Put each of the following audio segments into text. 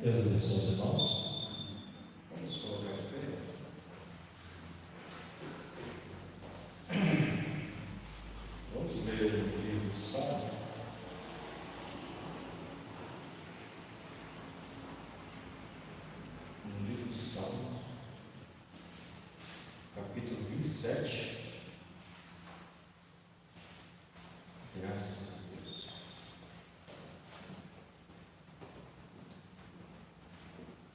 Deus abençoe os irmãos. Vamos colocar de pé. Vamos ler o livro de Salmo. No livro de Salmos, capítulo 27. Graças a Deus.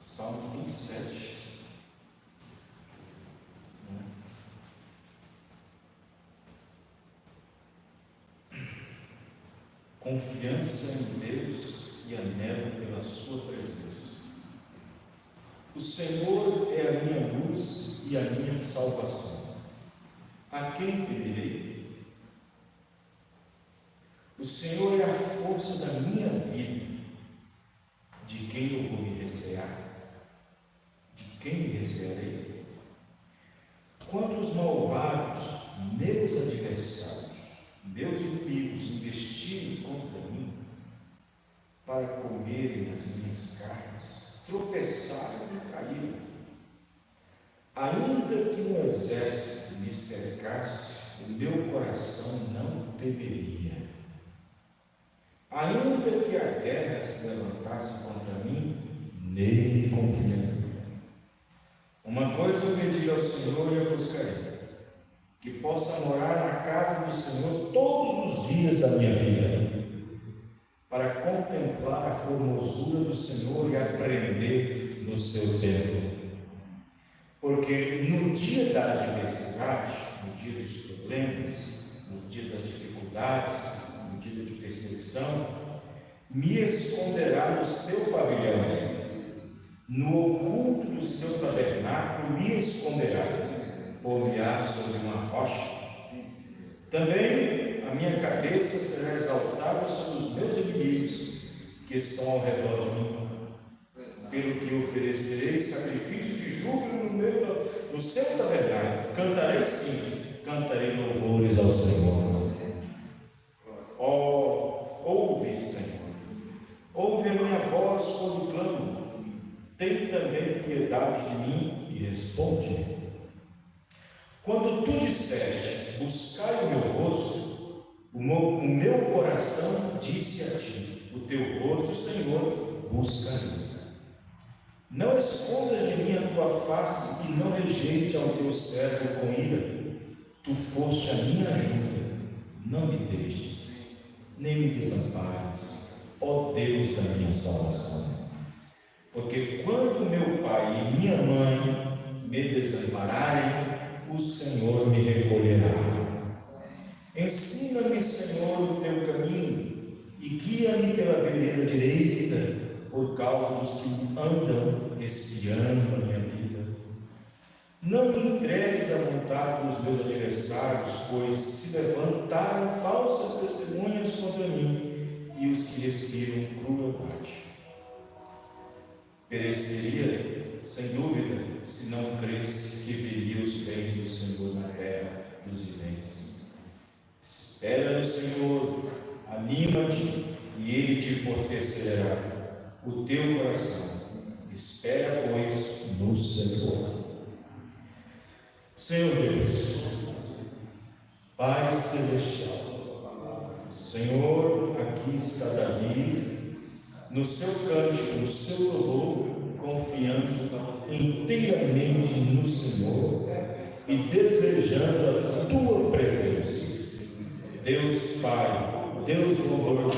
Salmo 27. Confiança em Deus e anelo pela sua presença. O Senhor é a minha luz e a minha salvação. A quem temerei? O Senhor é a força da minha vida. De quem eu vou me recear? De quem me recearei? Quando os malvados, meus adversários, meus inimigos investiram contra mim para comerem as minhas carnes, tropeçaram e caíram. Ainda que um exército me cercasse, o meu coração não temeria. Ainda que a guerra se levantasse contra mim, nele confiarei. Uma coisa eu pedi ao Senhor e eu buscarei, que possa morar na casa do Senhor todos os dias da minha vida, para contemplar a formosura do Senhor e aprender no seu templo. Porque no dia da adversidade, no dia dos problemas, no dia das dificuldades, no dia de perseguição, me esconderá no seu pavilhão, no oculto do seu tabernáculo me esconderá, por-me-á sobre uma rocha. Também a minha cabeça será exaltada sobre os meus inimigos que estão ao redor de mim, pelo que oferecerei sacrifício de júbilo no seu tabernáculo. Cantarei sim, cantarei louvores ao Senhor. Ó, ouve, Senhor, ouve a minha voz quando clamo, tem também piedade de mim e responde. Quando tu disseste, buscai o meu rosto, o meu coração disse a ti, o teu rosto, Senhor, buscarei. Não escondas de mim a tua face e não rejeite ao teu servo com ira. Tu foste a minha ajuda, não me deixes, nem me desampares, ó Deus da minha salvação. Porque quando meu pai e minha mãe me desampararem, o Senhor me recolherá. Ensina-me, Senhor, o teu caminho e guia-me pela vereda direita, por causa dos que andam espiando a minha vida. Não me entregues à vontade dos meus adversários, pois se levantaram falsas testemunhas contra mim e os que respiram crueldade. Pereceria, sem dúvida, se não cresce que veria os bens do Senhor na terra dos viventes. Espera no Senhor, anima-te e Ele te fortalecerá o teu coração. Espera, pois, no Senhor. Senhor Deus, Pai Celestial, Senhor, aqui está Davi, no seu cântico, no seu louvor, confiando inteiramente no Senhor e desejando a tua presença. Deus Pai, Deus bondoso,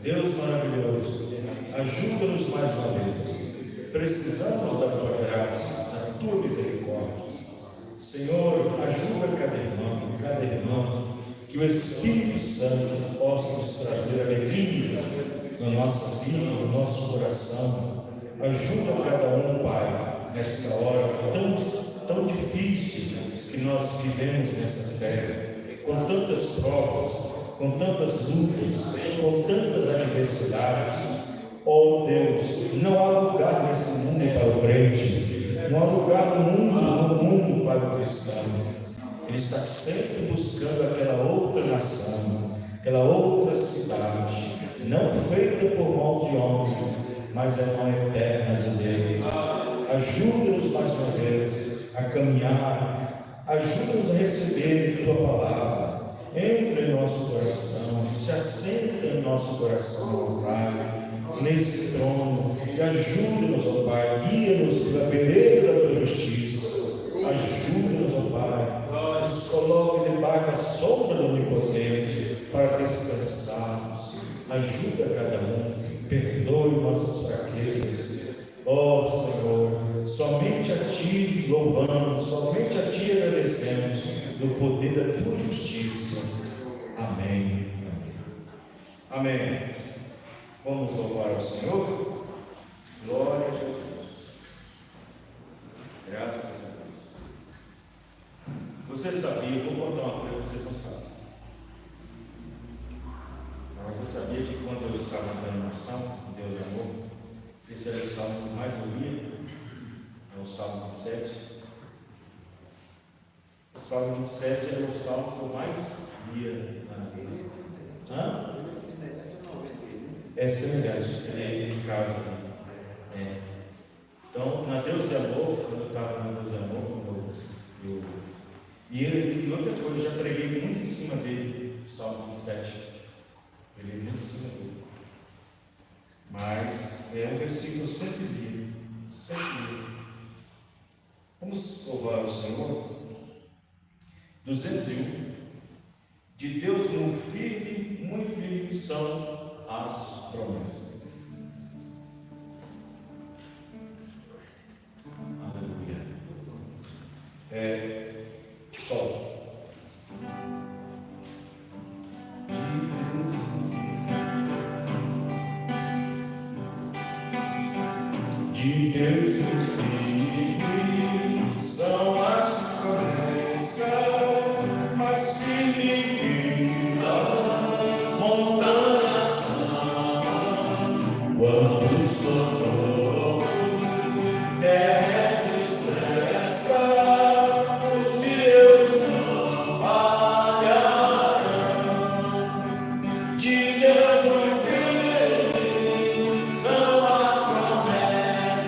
Deus maravilhoso, ajuda-nos mais uma vez. Precisamos da tua graça, da tua misericórdia. Senhor, ajuda cada irmão, que o Espírito Santo possa nos trazer alegrias na nossa vida, no nosso coração. Ajuda cada um, Pai, nesta hora tão difícil que nós vivemos nessa terra, com tantas provas, com tantas lutas, com tantas adversidades. Oh Deus, não há lugar nesse mundo para o crente, não há lugar no mundo para o cristão. Ele está sempre buscando aquela outra nação, aquela outra cidade, não feita por mãos de homens, mas é mão eterna de Deus. Ajuda-nos mais uma vez a caminhar, ajuda-nos a receber a tua palavra, entra em nosso coração, se assenta em nosso coração, ó Pai, nesse trono, e ajuda-nos, ó Pai, guia-nos pela vereda da tua justiça, ajuda-nos, ó Pai, nos coloque debaixo da sombra do Onipotente para descansarmos, ajuda cada um, perdoe nossas fraquezas. Ó Senhor, somente a Ti louvamos, somente a Ti agradecemos, do poder da Tua justiça. Amém. Amém. Vamos louvar ao Senhor. Glória a Jesus. Graças a Deus. Você sabia, vou contar uma coisa que vocês não sabem. Mas você sabia que quando eu estava cantando uma salmo, Deus é amor, esse era o salmo que mais eu lia? É o Salmo 27. O Salmo 27 era o salmo que eu mais lia na vida. Hã? É semelhante, ele é de casa. É. Então, na Deus de Amor, quando eu estava na Deus de Amor, e outra coisa, eu já preguei muito em cima dele, o Salmo 27. Ele é muito em cima dele. Mas é um versículo que eu sempre li. Sempre li. Vamos louvar o Senhor. 201. De Deus muito firme são as promessas. Aleluia. Sol. De Deus muito firme são as promessas, mas firme montanhas são quando sonou terrestre cessa, os de Deus não falharão. De Deus muito firme são as promessas,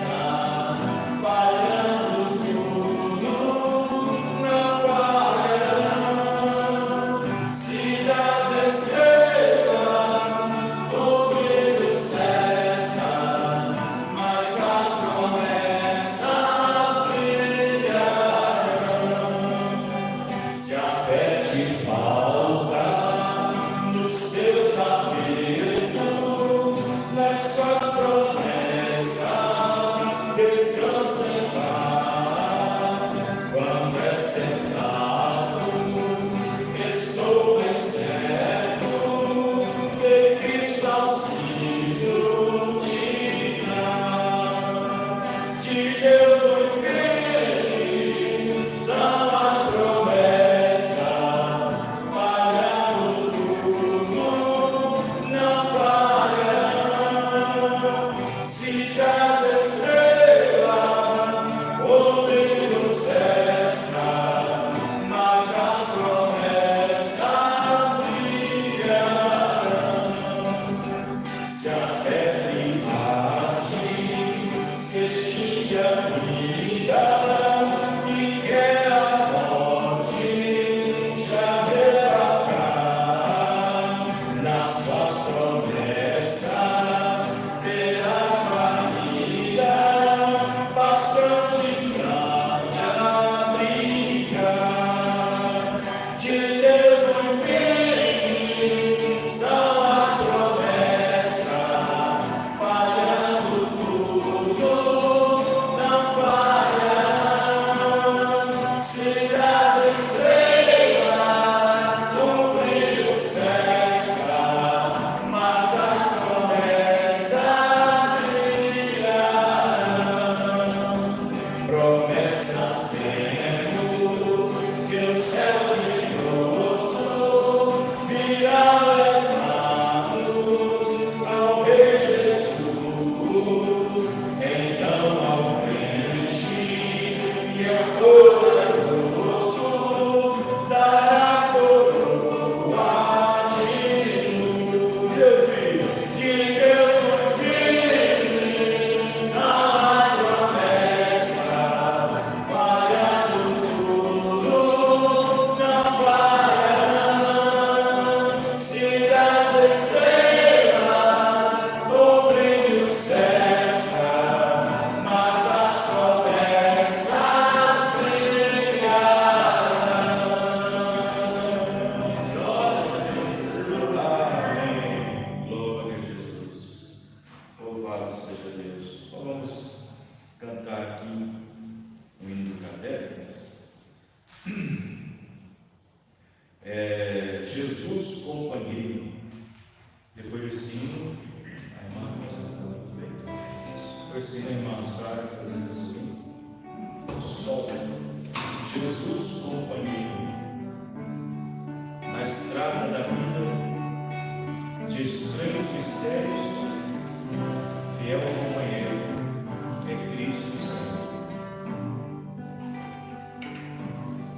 falhando tudo não falharão. Se das estrelas o brilho cessa, mas as promessas brilharão. Se a fé te falta nos teus habitos, nas suas promessas descansa em paz. Quando és tentado, estou bem certo que Cristo auxílio te dá. De Deus muito firme são as promessas, falhando tudo não falharão. Se das estrelas o brilho cessa, mas as promessas brilharão. Se a febre age, se extingue a vida e quer a morte te arrebatar, nas suas promessas terás guarida, bastante pra te abrigar. De Deus muito firme são as promessas, falhando tudo não falharão. Se das estrelas o brilho cessa, aí, depois do sino, a irmã, depois do sino, a irmã Sara fazendo assim: sol, Jesus companheiro, na estrada da vida, de estranhos mistérios, fiel companheiro, é Cristo Senhor.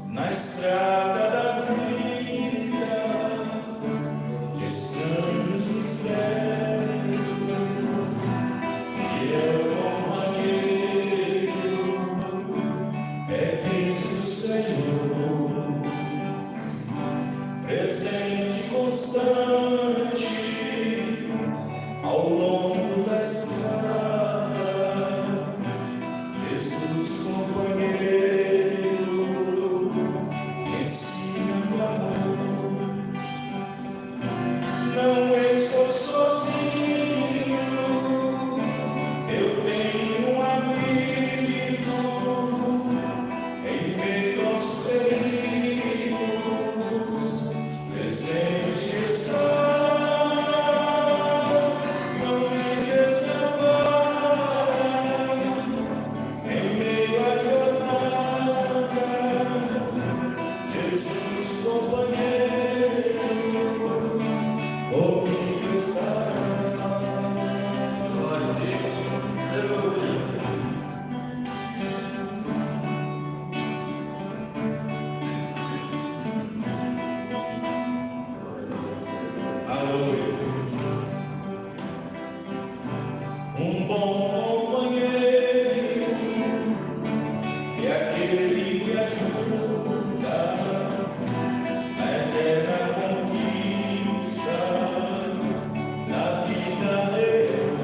Na estrada da vida, de estranhos mistérios, fiel companheiro, é Cristo Senhor. Presente constante ao longo da estrada, Jesus companheiro, ensina amor. Não estou sozinho, eu tenho um amigo em meio aos perigos, presente está. Um bom companheiro é aquele que ajuda na eterna conquista da vida real.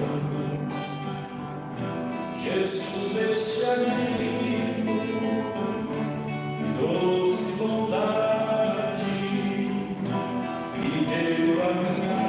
Jesus, este amigo, doce bondade, me deu a minha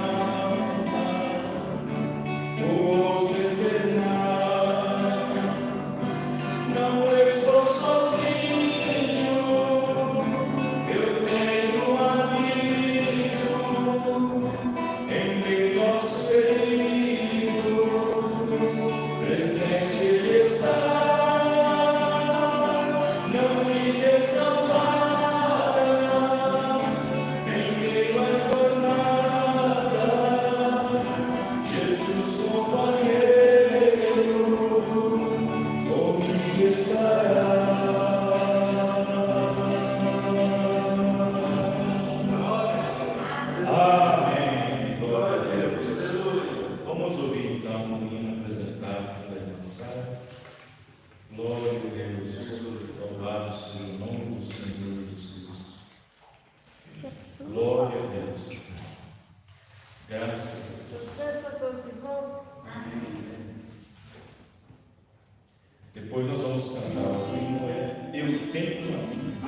Depois nós vamos cantar o hino, Eu Tenho um Amigo.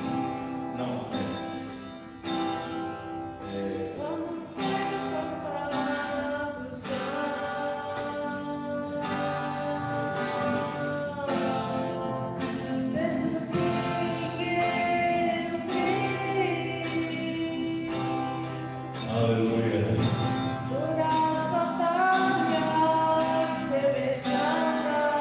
Não, vamos passar do aleluia. Por as batalhas pelejadas.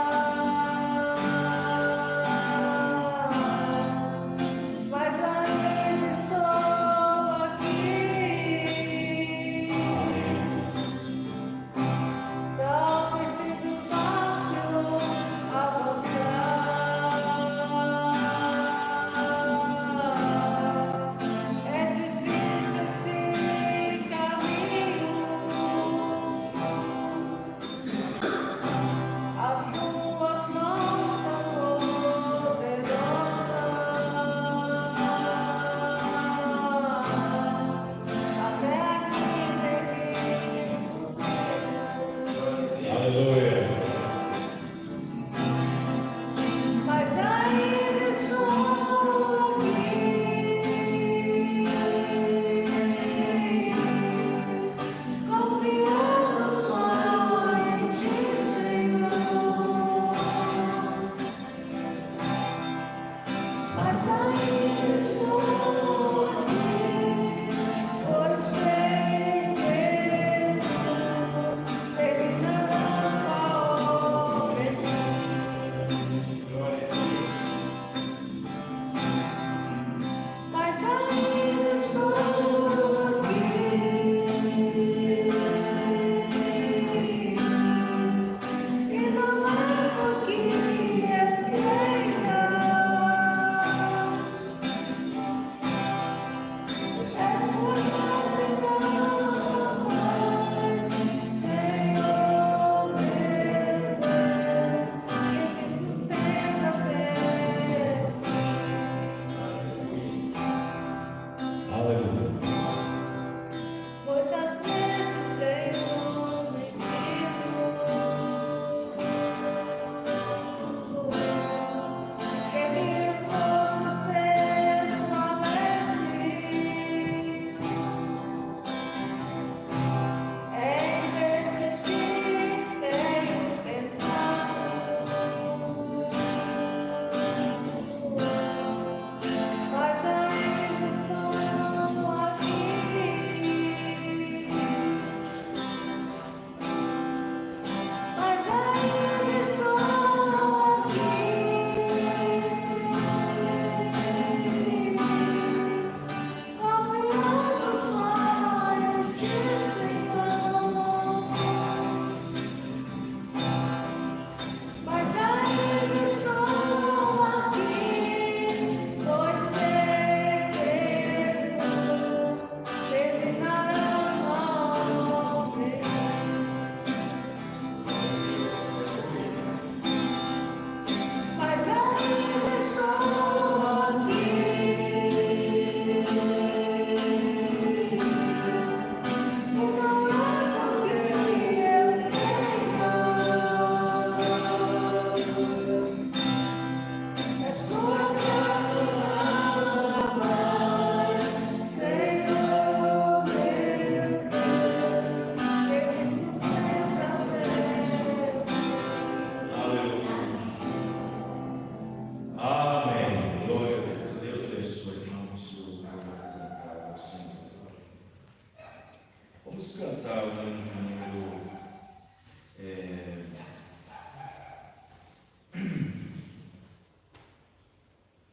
inicial, o hino de número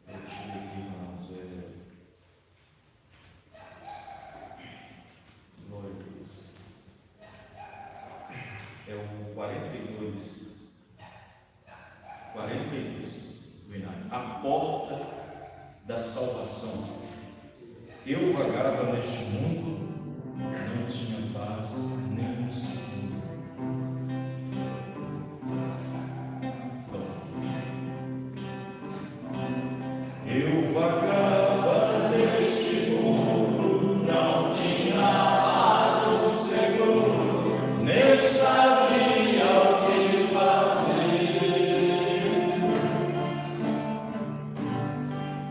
deixa eu ver aqui, irmãos. Glória a Deus. É o 42. 42. O hinário. A porta da salvação. Eu vagava neste mundo, não tinha paz nem um segundo. Eu vagava neste mundo, não tinha paz um segundo, nem sabia o que fazer.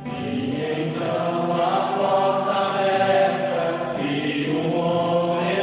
E então a porta aberta e um homem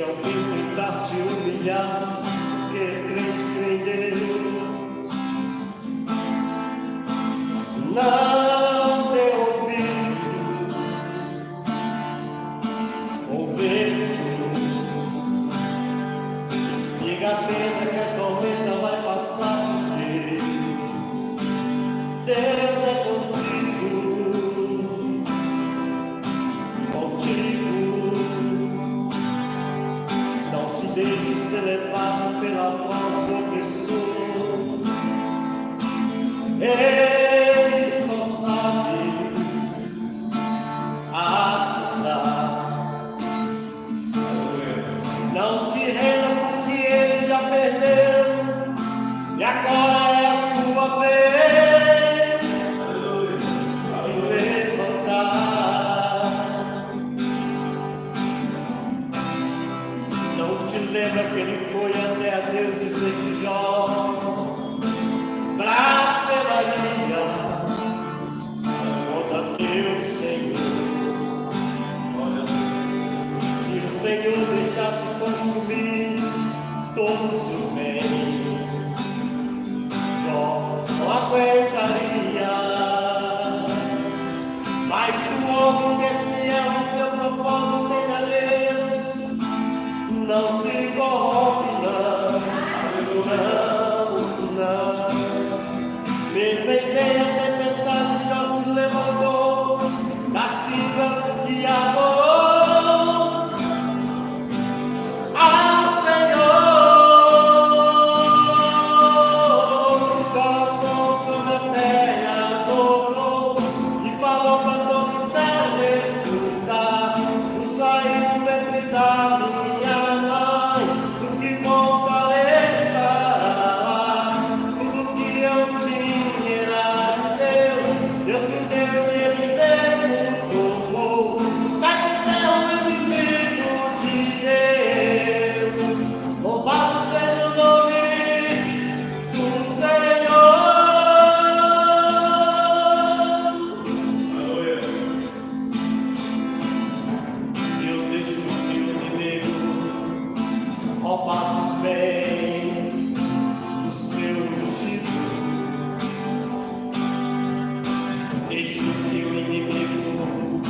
alguém tentar te humilhar, porque és crente, crê em Deus, não dê ouvido, diga apenas que a tormenta vai passar, porque Deus é contigo. Não se deixe ser levado pela voz do opressor. Ele só sabe acusar. Não te renda porque ele já perdeu e agora é a sua vez se levantar. Não te lembra que ele foi até a Deus dizer que Jó blasfemaria contra teu Senhor. Se o Senhor deixasse consumir todos os seus bens, Jó não aguentaria. Mas o homem que é fiel em seu propósito tem a Deus, não se corrompe, não, não. Mesmo em meio à tempestade, Jó se levantou das cinzas e adorou ao Senhor. O coração sobre a terra adorou e falou para todo o inferno escutar: o sair do ventre da minha mãe, do que voltarei para tudo que eu tinha era de Deus. Deus me deu e ele mesmo tomou. Cai por terra o inimigo de Deus. Louvado seja o nome do Senhor. Deus deixou que o inimigo roubasse os bens do seu ungido. Deixou que o inimigo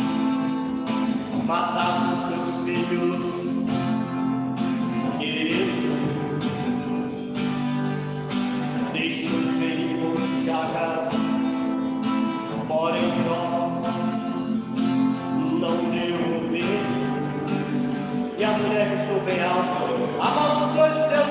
matasse os seus filhos queridos. Deixou ferir com chagas, porém Jó não deu ouvido. E a mulher gritou bem alto: amaldiçoe-se Deus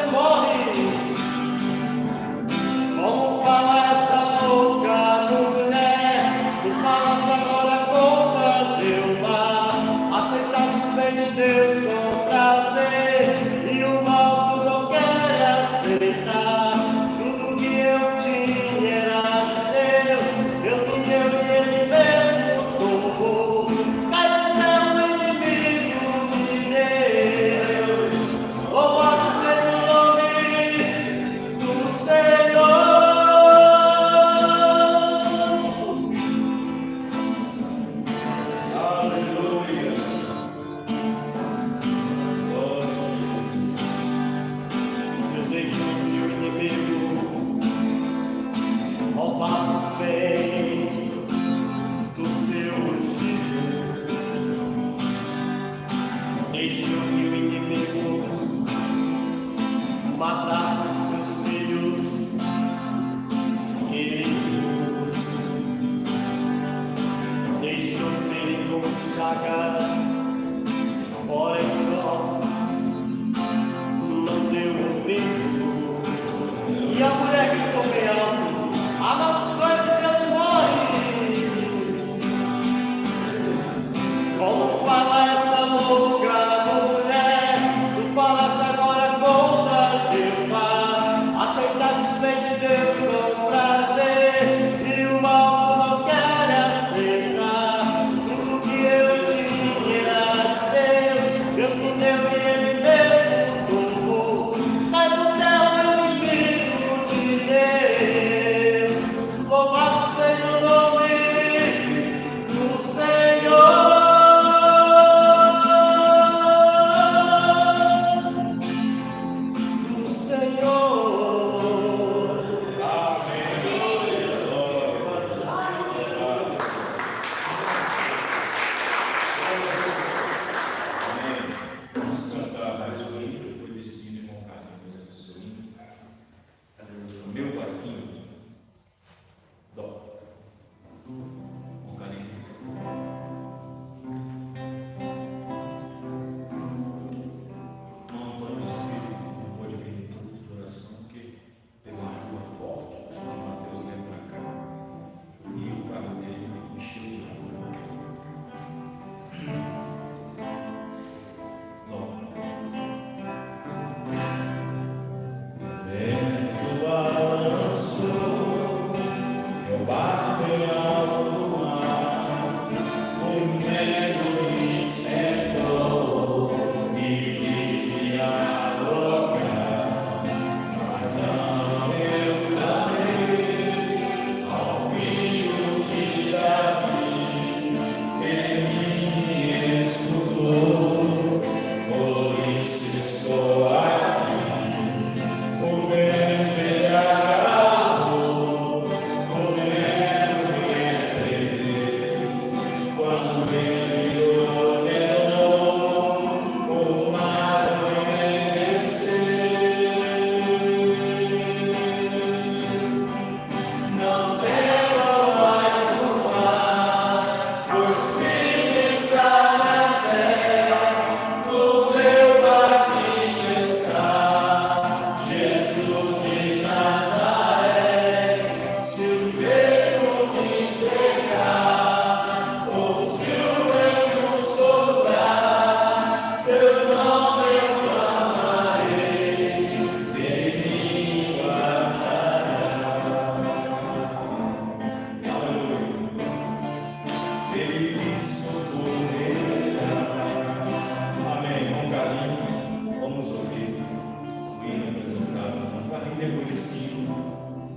depois disso,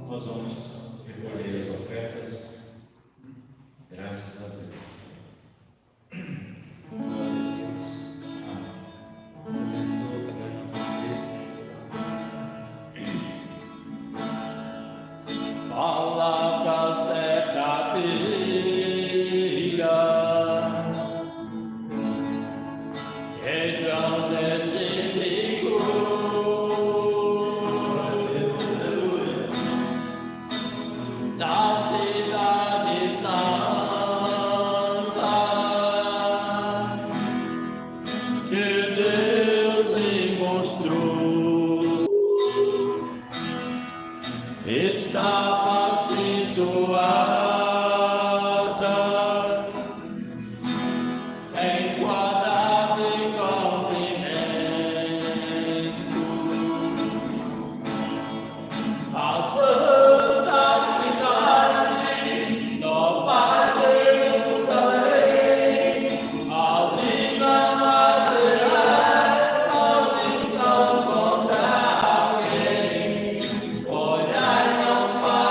nós vamos recolher as ofertas. Graças a Deus. Palavras verdadeiras, engrandecem-me da cidade santa que Deus me mostrou. Estava situada em quadrado e comprimento, a santa cidade, Nova Jerusalém, ali na madeira, maldição contra alguém. Olhai, não faz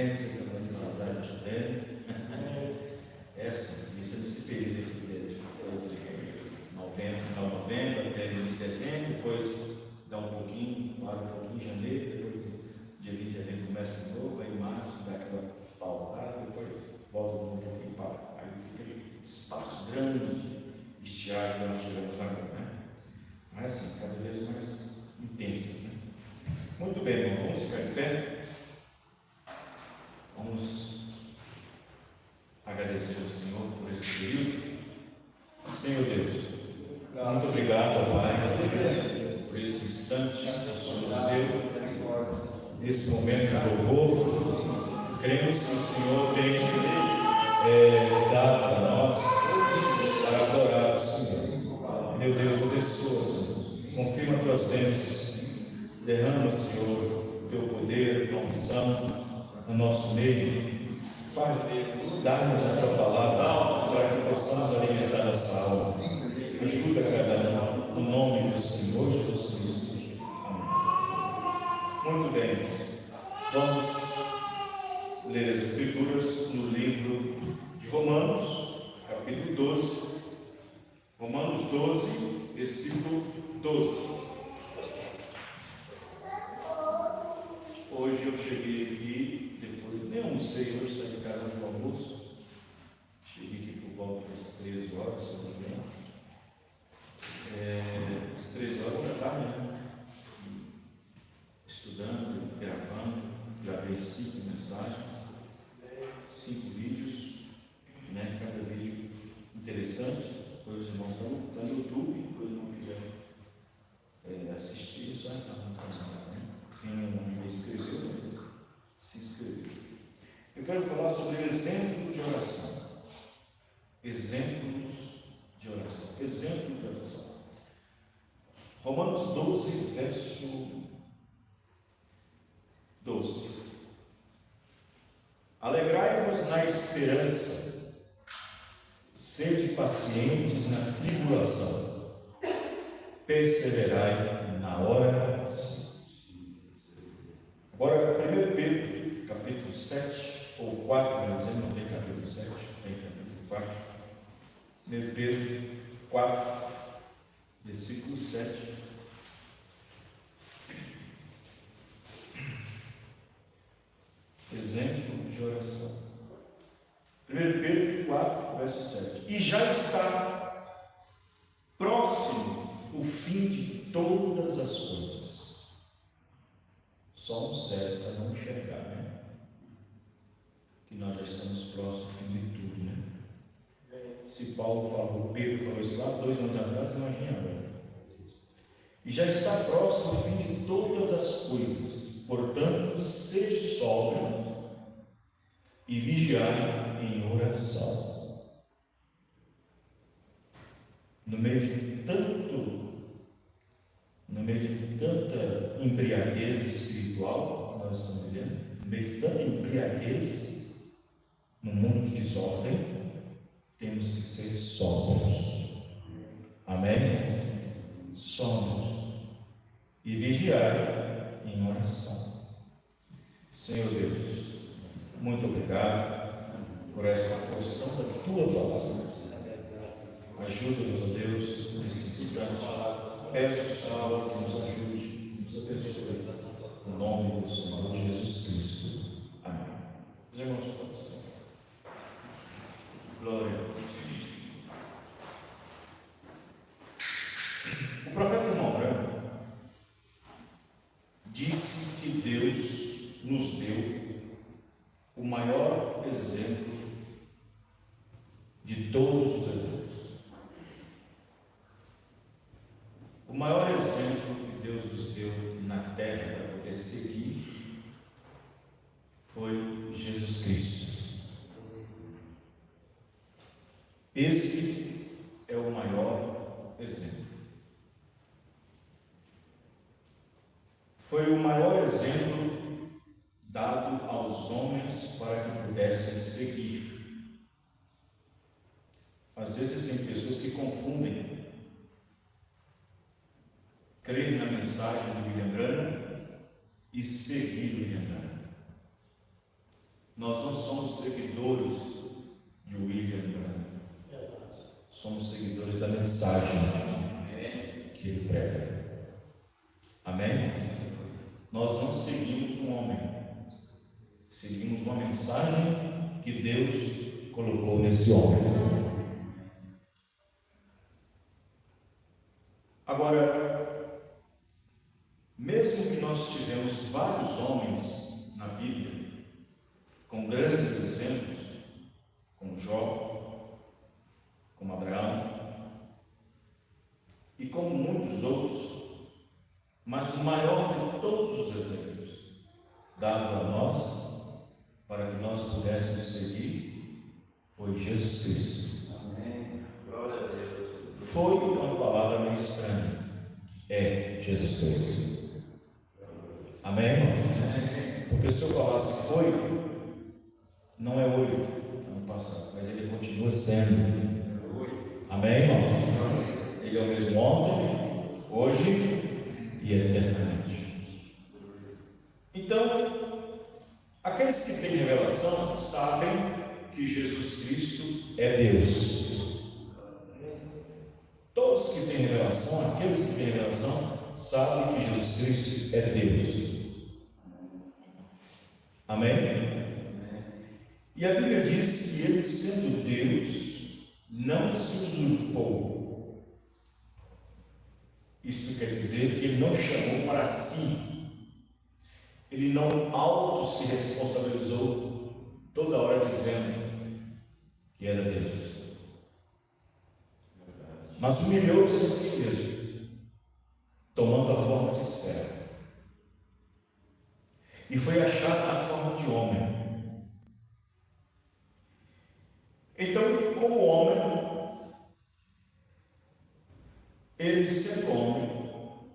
chovendo, você está falando que lá está chovendo. É assim, isso é nesse período de novembro, final de novembro, até início de dezembro, depois dá um pouquinho, para um pouquinho em janeiro, depois dia 20 de janeiro começa de novo, aí em março dá aquela pausada, depois volta um pouquinho para. Aí fica aquele espaço grande de estiagem que nós tivemos agora, né? Mas assim, cada vez mais intensas, né? Muito bem, irmãos, vamos ficar de pé. Vamos agradecer ao Senhor por esse período. Senhor Deus, muito obrigado, Pai, por esse instante que o Senhor nos deu, nesse momento de louvor. Cremos que o Senhor tem dado a nós para adorar o Senhor. Meu Deus, abençoa, Senhor. Confirma as tuas bênçãos. Derrama, Senhor, o teu poder, a tua unção no nosso meio. Dá-nos a tua palavra para que possamos alimentar nossa alma. Ajuda cada um, no nome do Senhor Jesus Cristo. Amém. Muito bem, vamos ler as Escrituras no livro de Romanos, capítulo 12. Romanos 12, versículo 12. Hoje eu cheguei aqui, depois, nem almocei hoje, saí de casa antes do almoço. Cheguei aqui por volta das 13 horas, se não me engano. Às 13 horas da tarde, né? Estudando, gravando, gravei 5 mensagens, 5 vídeos, né? Cada vídeo interessante. Depois os irmãos estão no YouTube, depois não quiserem assistir, só entrar no canal, né? Quem não escreveu, se inscreveu. Eu quero falar sobre exemplo de oração. Exemplos de oração. Exemplo de oração. Romanos 12, verso 12. Alegrai-vos na esperança, sede pacientes na tribulação, perseverai na oração. Agora, 1 Pedro, capítulo 7, ou 4, não tem capítulo 7, tem capítulo 4. 1 Pedro 4, versículo 7. Exemplo de oração. 1 Pedro 4, verso 7. E já está próximo o fim de todas as coisas. Só um cego para não enxergar, né? Que nós já estamos próximos do fim de tudo, né? Se Paulo falou, Pedro falou isso lá 2 anos atrás, imagine agora. E já está próximo o fim de todas as coisas. Portanto, sede sóbrios e vigiai em oração. No meio de tanta embriaguez espiritual, nós estamos vivendo, no meio de tanta embriaguez, no mundo de desordem, temos que ser sóbrios. Amém? Sóbrios e vigiar em oração. Senhor Deus, muito obrigado por essa porção da tua palavra. Ajuda-nos, ó Deus, nesse instante. Peço, Senhor, que nos ajude, nos abençoe, no nome do Senhor Jesus Cristo. Amém. Os irmãos, todos. Glória a Deus. O profeta Moran disse que Deus nos deu o maior exemplo de todos os exemplos. O maior exemplo que Deus nos deu na terra para poder seguir foi Jesus Cristo. Esse é o maior exemplo. Foi o maior exemplo dado aos homens para que pudessem seguir. Às vezes tem pessoas que confundem crer na mensagem de William Branham e seguir William Branham. nós não somos seguidores de William Branham. Somos seguidores da mensagem que ele prega. Amém? Nós não seguimos um homem, seguimos uma mensagem que Deus colocou nesse homem. Agora, mesmo que nós tivemos vários homens na Bíblia, com grandes exemplos, como Jó, como Abraão, e como muitos outros, mas o maior de todos os exemplos dado a nós, para que nós pudéssemos seguir, foi Jesus Cristo. Amém. Glória a Deus. Foi uma palavra meio estranha. É Jesus Cristo. Amém, irmãos? Porque se eu falasse foi, não é hoje, ano passado, mas ele continua sendo. Amém, irmãos? Ele é o mesmo ontem, hoje e eternamente. Então, aqueles que têm revelação sabem que Jesus Cristo é Deus. Todos que têm revelação, aqueles que têm revelação, sabem que Jesus Cristo é Deus. Amém? E a Bíblia diz que ele, sendo Deus, não se usurpou. Isso quer dizer que ele não chamou para si. Ele não se responsabilizou toda hora dizendo que era Deus. Mas humilhou-se a si mesmo, tomando a forma de servo. E foi achado na forma de homem. Então, como homem, ele sendo homem,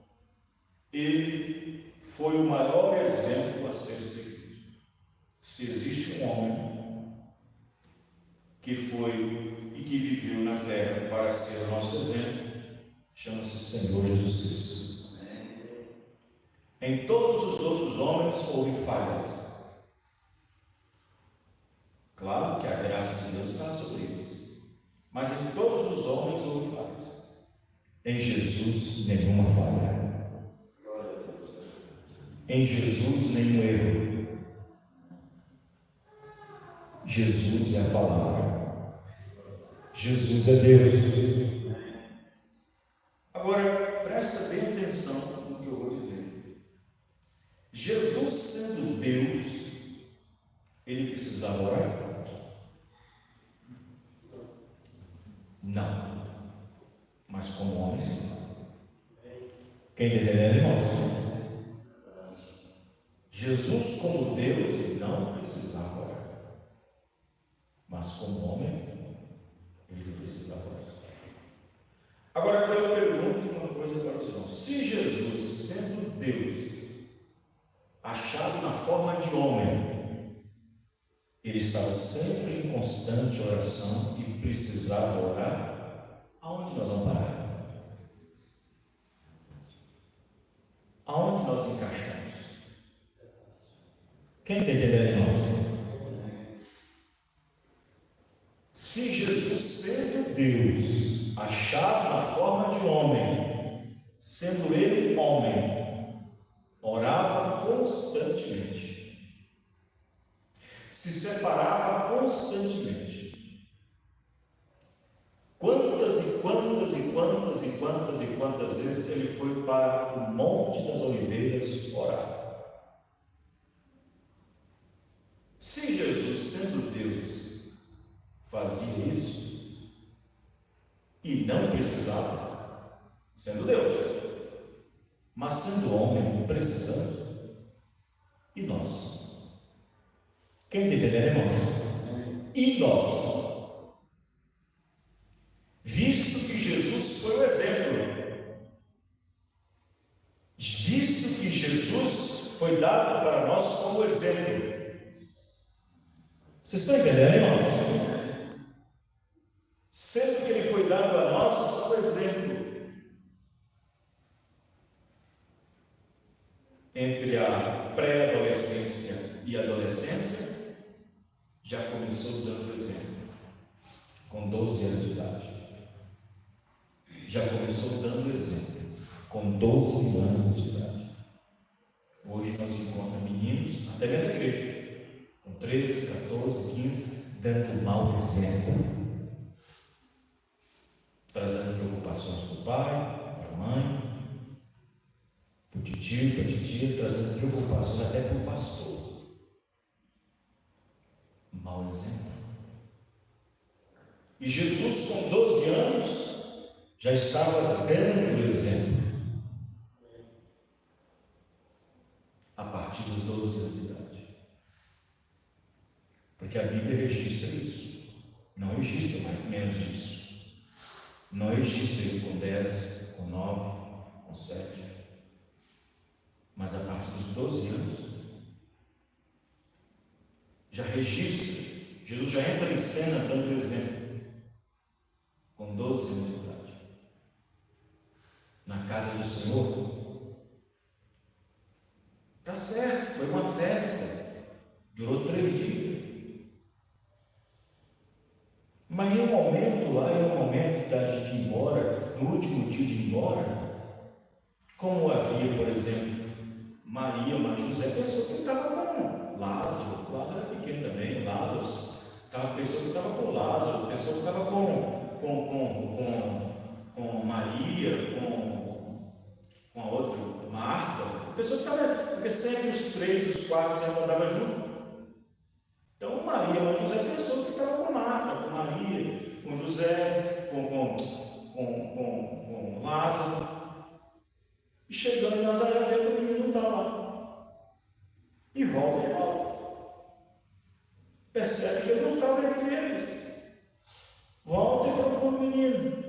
ele foi o maior exemplo a ser seguido. Se existe um homem que foi e que viveu na terra para ser o nosso exemplo, chama-se Senhor Jesus Cristo. Em todos os outros homens houve falhas. Claro que a graça de Deus está sobre eles, mas em todos os homens houve falhas. Em Jesus, nenhuma falha. Em Jesus, nenhum erro. Jesus é a palavra. Jesus é Deus. Agora, presta bem atenção no que eu vou dizer. Jesus, sendo Deus, ele precisava orar? Não. Mas como homem, sim. Quem está entendendo, irmãos? Jesus, como Deus, não precisava orar. Mas como homem, ele precisava orar. Agora eu pergunto uma coisa para os irmãos. Se Jesus, sendo Deus, achado na forma de homem, ele estava sempre em constante oração e precisava orar, aonde nós vamos parar? Aonde nós encaixamos? Quem está entendendo, irmãos? Se Jesus, sendo Deus, achado na forma de homem, sendo ele homem, orava constantemente, se separava constantemente. Quantas vezes ele foi para o Monte das Oliveiras orar? Se Jesus, sendo Deus, fazia isso e não precisava, sendo Deus, mas sendo homem, precisando, e nós? Quem está entendendo, irmãos? E nós? Visto que Jesus foi o exemplo, visto que Jesus foi dado para nós como exemplo, vocês estão entendendo, irmãos? Sendo que ele foi dado a nós como exemplo, entre a pré-adolescência e a adolescência, já começou dando exemplo, com 12 anos de idade. Já começou dando exemplo, com 12 anos de idade. Hoje nós encontramos meninos, até dentro da igreja, com 13, 14, 15, dando mau exemplo, trazendo preocupações para o pai, para a mãe, para o tio, para a titia, trazendo preocupações até para o pastor. Mau exemplo. E Jesus, com 12 anos, já estava dando exemplo. A partir dos 12 anos de idade. Porque a Bíblia registra isso. Não registra mais menos disso. Não registra ele com 10, com 9, com 7. Mas a partir dos 12 anos, já registra. Jesus já entra em cena dando exemplo. Com 12 anos de idade. Na casa do Senhor. Tá certo, foi uma festa. Durou 3 dias. Mas em um momento lá, em um momento da gente ir embora, no último dia de ir embora, como havia, por exemplo, Maria, mas José pensou que estava com Lázaro. Lázaro era pequeno também, Lázaro pensou que estava com Lázaro, pensou que estava com Maria, com a outra, Marta. Pensou que estava, porque sempre os 3, os 4 sempre andavam juntos. Então Maria, mas José pensou que estava com Marta, com Maria, com José, com Lázaro. E chegando em Nazaré, vê que o menino não está lá. E volta de novo. Percebe que ele não estava entre eles. Volta e procura o menino.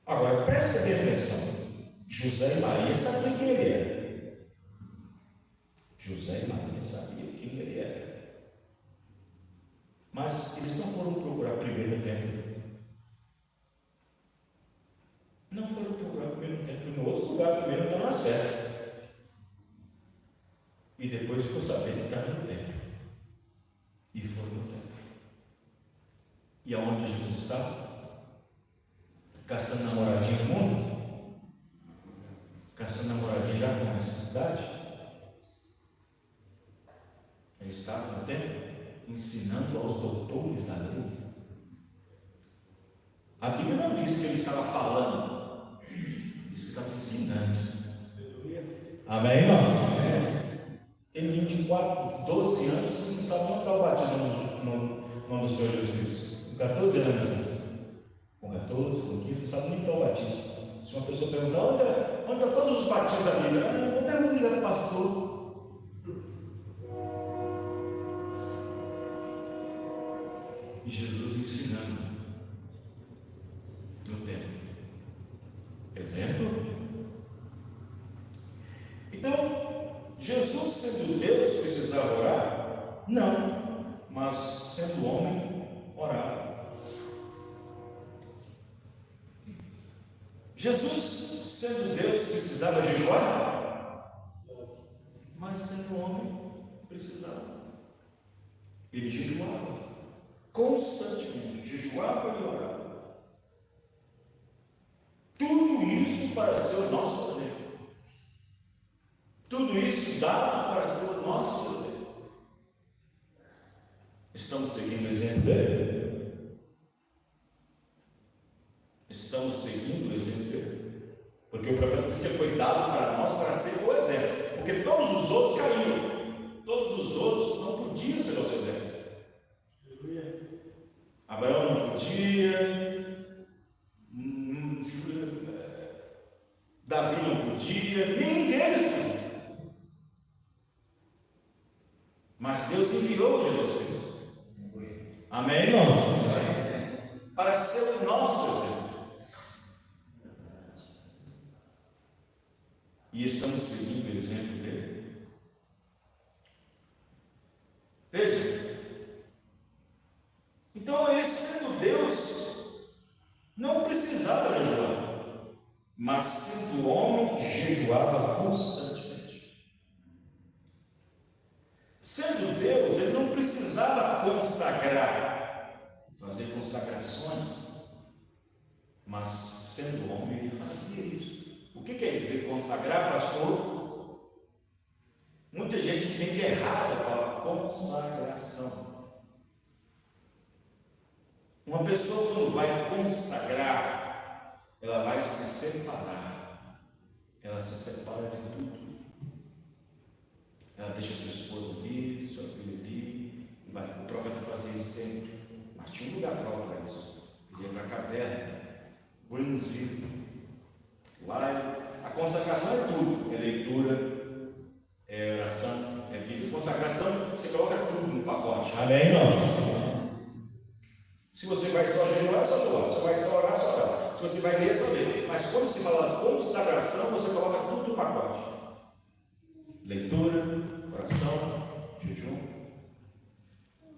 Agora, preste bem atenção. José e Maria sabiam quem ele era. José e Maria sabiam quem ele era. Mas eles não foram procurar primeiro no templo. Não foram procurar primeiro no templo. No outro lugar, primeiro estão nas festas. E depois ficou sabendo que estava no templo. E foram no templo. E aonde Jesus estava? Caçando namoradinha no mundo? Caçando namoradinha já com necessidade? Ele estava no templo ensinando aos doutores da lei. A Bíblia não diz que ele estava falando, diz que estava ensinando. Amém, irmão? Tem menino de 12 anos que não sabe onde está o batismo no nome do Senhor Jesus Cristo. Com 14 anos assim. Com 14, com 15, não sabe nem qual batismo. Se uma pessoa perguntar, onde estão todos os batismos da Bíblia? Eu pergunto ao pastor. E Jesus ensinando no templo. Exemplo? Então, Jesus, sendo Deus, precisava orar? Não. Mas, sendo homem, orava. Jesus, sendo Deus, precisava jejuar? Mas sendo homem, precisava. Ele jejuava constantemente, jejuava e orava. Tudo isso para ser o nosso exemplo. Tudo isso dá para ser o nosso exemplo. Estamos seguindo o exemplo dele? Estamos seguindo o exemplo dele. Porque o profeta disse que foi dado para nós para ser o exemplo. Porque todos os outros caíram. Todos os outros não podiam ser nosso exemplo. Abraão não podia. Davi não podia. Nenhum deles podia. Mas Deus enviou Jesus Cristo. Amém, irmãos? Para ser o nosso exemplo. E estamos seguindo o exemplo dele. Veja. Então, ele sendo Deus, não precisava jejuar. Mas sendo homem, jejuava constantemente. Sendo Deus, consagrações, mas sendo homem ele fazia isso. O que quer dizer consagrar, pastor? Muita gente entende errado a palavra consagração. Uma pessoa quando vai consagrar, ela vai se separar. Ela se separa de tudo. Ela deixa sua esposa ali, sua filha ali, e vai. O profeta fazia isso sempre, mas tinha um lugar próprio para isso. Ele ia para a caverna, Greensville. Lá a consagração é tudo, é leitura, é oração, é Bíblia. Consagração, você coloca tudo no pacote. Amém, irmãos? Se você vai só jejuar, só jejuar. Se você vai só orar, só orar. Se você vai ler, só ler. Mas quando se fala consagração, você coloca tudo no pacote. Leitura, oração, jejum.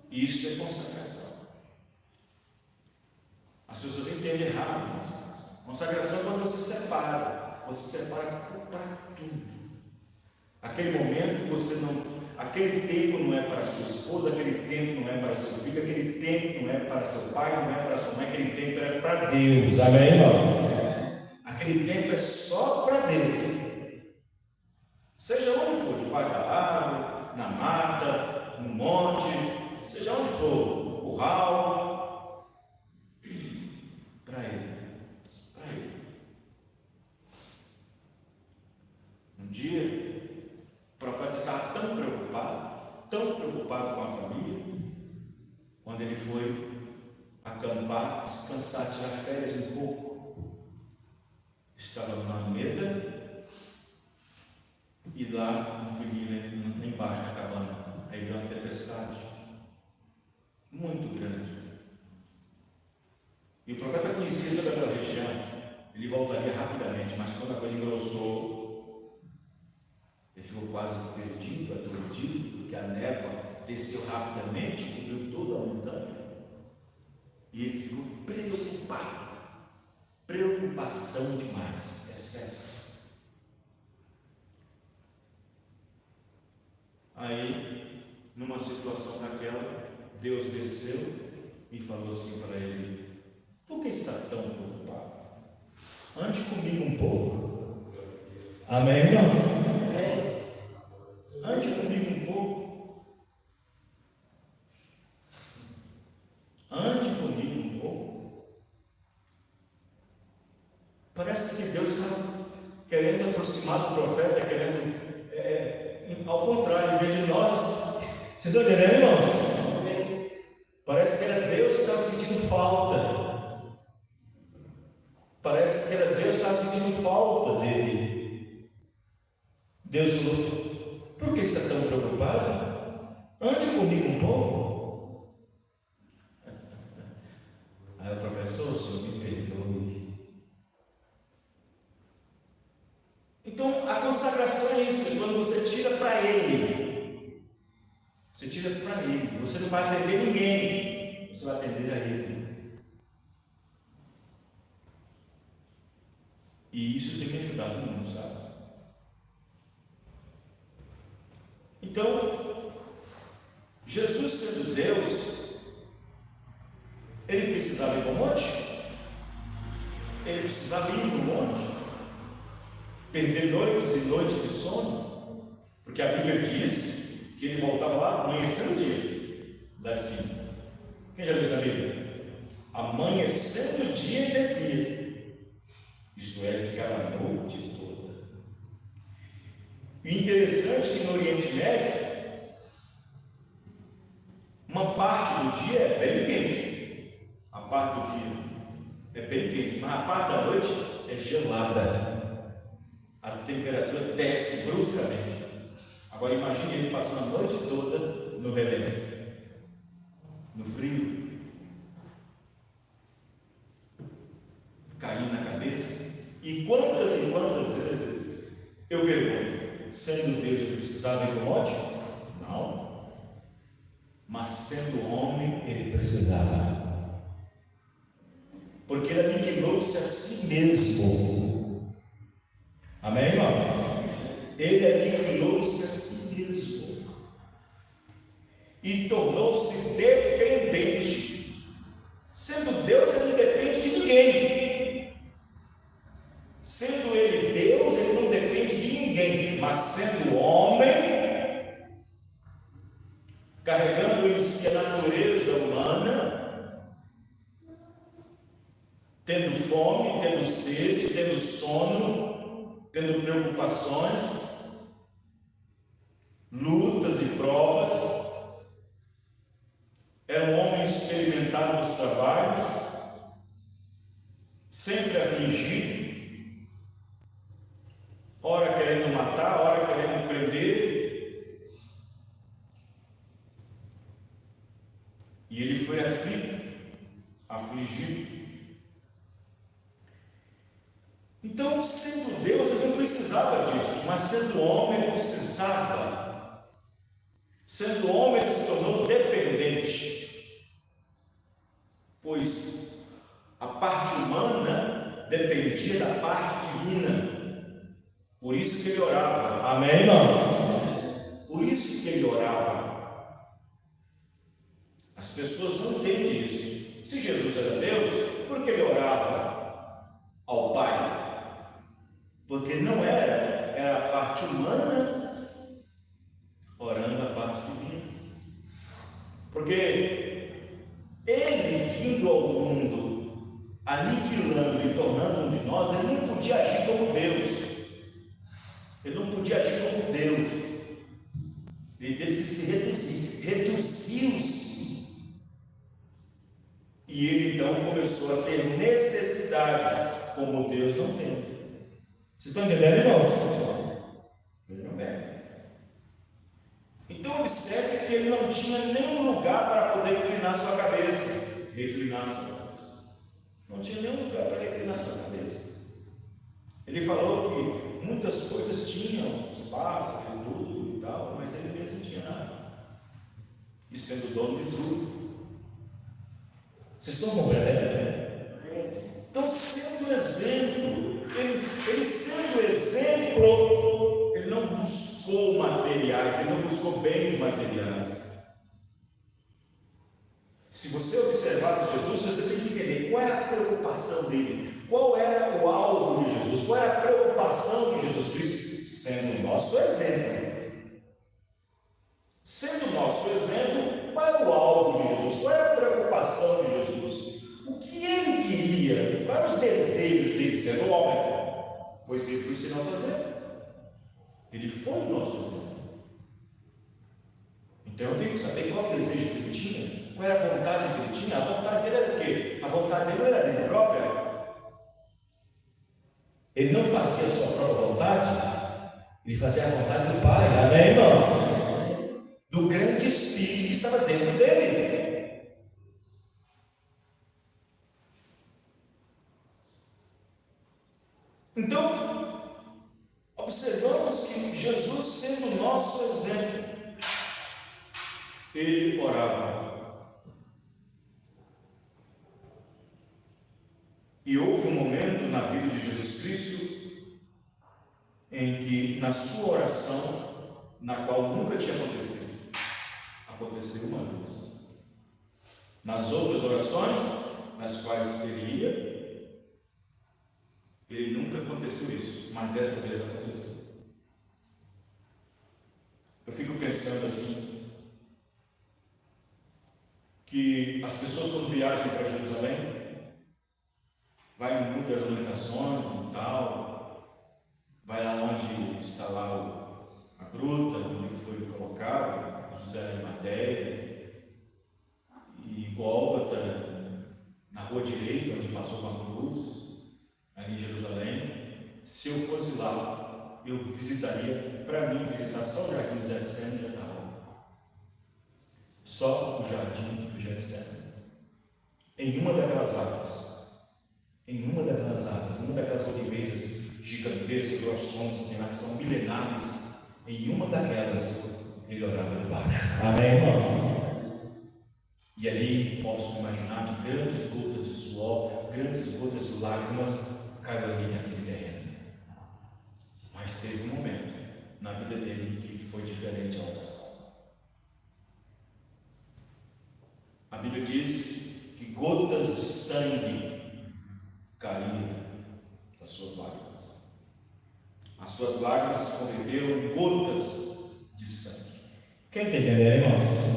Isso é consagração. As pessoas entendem errado consagração. Consagração é quando você separa. Você separa para tudo. Aquele momento você não. Aquele tempo não é para sua esposa, aquele tempo não é para seu filho, aquele tempo não é para seu pai, não é para sua mãe, aquele tempo é para Deus. Amém, irmão? Aquele tempo é só para Deus. Seja onde for, debaixo da árvore, na mata, no monte, seja onde for, no curral, para Ele. Para Ele. Um dia, o profeta estava tão preocupado com a família, quando ele foi acampar, descansar, tirar férias um pouco. Estava numa almeda e lá um filhinho embaixo da cabana. Aí veio uma tempestade muito grande. E o profeta conhecia toda aquela região. Ele voltaria rapidamente, mas quando a coisa engrossou, ele ficou quase perdido, aturdido, porque a névoa desceu rapidamente, cobriu toda a montanha. E ele ficou preocupado. Preocupação demais, excesso. Aí, numa situação daquela, Deus desceu e falou assim para ele: por que está tão preocupado? Ande comigo um pouco. Amém, irmão? Ande comigo um pouco. Ande comigo um pouco. Parece que Deus está querendo aproximar do profeta, querendo, ao contrário, em vez de nós. Vocês estão entendendo, irmãos? Parece que era Deus que estava sentindo falta. Parece que era Deus que estava sentindo falta dele. Deus falou: por que você está tão preocupado? Ande comigo um pouco. Aí o professor: Senhor, me perdoe. Então a consagração é isso, é quando você tira para Ele. Você tira para Ele. Você não vai atender ninguém, você vai atender a Ele. E isso tem que ajudar todo mundo, sabe? Então, Jesus sendo Deus, Ele precisava ir para o monte? Ele precisava ir para o monte? Perder noites e noites de sono? Porque a Bíblia diz que Ele voltava lá amanhecendo o dia, lá de cima. Quem já viu isso na Bíblia? Amanhecendo o dia e descia. Isso é, ficava a noite toda. E interessante que no Oriente Médio, uma parte do dia é bem quente. A parte do dia é bem quente, mas a parte da noite é gelada. A temperatura desce bruscamente. Agora imagine ele passando a noite toda no relento, no frio, cair na cabeça. E quantas vezes eu pergunto: sendo Deus ele precisava ir para o monte? Não. Mas sendo homem ele precisava, porque ele aniquilou-se a si mesmo. Amém, irmão? Ele aniquilou-se a si mesmo e tornou-se dependente. Sendo sendo Deus, ele não depende de ninguém. Sendo ele Deus, ele não depende de ninguém. Mas sendo homem, carregando em si a natureza humana, tendo fome, tendo sede, tendo sono, tendo preocupações, lutas e provas, era um homem experimentado nos trabalhos, sempre afligido, ora querendo matar, ora querendo prender, e ele foi afligido. Então, sendo Deus, ele não precisava disso, mas sendo homem, ele precisava. Sendo homem, ele se tornou dependente, pois a parte humana dependia da parte divina. Por isso que ele orava. Amém, irmão? Por isso que ele orava. As pessoas não entendem isso. Se Jesus era Deus, por que ele orava ao Pai? Porque não era a parte humana orando a parte divina. Porque ele, vindo ao mundo, aniquilando e tornando um de nós, ele não podia agir como Deus. Ele não podia agir como Deus. Ele teve que se reduzir. Reduziu-se. E ele então começou a ter necessidade, como Deus não tem. Vocês estão entendendo, irmãos? Ele não tem. Então observe que ele não tinha nenhum lugar para poder inclinar sua cabeça. Reclinar sua cabeça. Não tinha nenhum lugar para reclinar sua cabeça. Ele falou que muitas coisas tinham espaço e tudo e tal, mas ele mesmo não tinha nada. E sendo dono de tudo. Vocês estão compreendendo? Então, sendo exemplo, ele sendo exemplo, ele não buscou materiais, ele não buscou bens materiais. Se você observasse Jesus, você tem que entender qual era a preocupação dele, qual era o alvo de Jesus, qual era a preocupação de Jesus Cristo, sendo o nosso exemplo. Sendo o nosso exemplo, qual era o alvo de Jesus, qual era a preocupação de Jesus, o que ele queria, quais eram os desejos dele, sendo homem, pois ele foi ser nosso exemplo. Ele foi o nosso exemplo. Então eu tenho que saber qual o desejo que ele tinha, qual era a vontade que ele tinha. A vontade dele era o quê? A vontade dele não era dele própria. Ele não fazia a sua própria vontade, ele fazia a vontade do Pai. Amém, irmãos? Do grande Espírito que estava dentro dele. Então, observamos que Jesus, sendo o nosso exemplo, ele orava. E houve um momento na vida de Jesus Cristo em que, na sua oração, na qual nunca tinha acontecido, aconteceu uma vez. Nas outras orações, nas quais ele ia, ele nunca aconteceu isso, mas dessa vez aconteceu. Eu fico pensando assim, que as pessoas quando viajam para Jerusalém, vai no Monte das Lamentações e tal, vai lá onde está lá a gruta, onde foi colocado José de Arimateia, e Gólgota, na rua direita, onde passou uma cruz, ali em Jerusalém. Se eu fosse lá, eu visitaria, para mim, visitar só o Jardim do Getsemane já está bom. Só o Jardim do Getsemane. Em uma daquelas árvores, uma daquelas oliveiras gigantescas, grossonas, que são milenares, em uma daquelas, ele orava debaixo. Amém, irmão? E ali posso imaginar que grandes gotas de suor, grandes gotas de lágrimas caíram ali naquele terreno. Mas teve um momento na vida dele que foi diferente a oração. A Bíblia diz que gotas de sangue caíam das suas lágrimas. As suas lágrimas se converteram em gotas de sangue. Quem está entendendo, irmãos?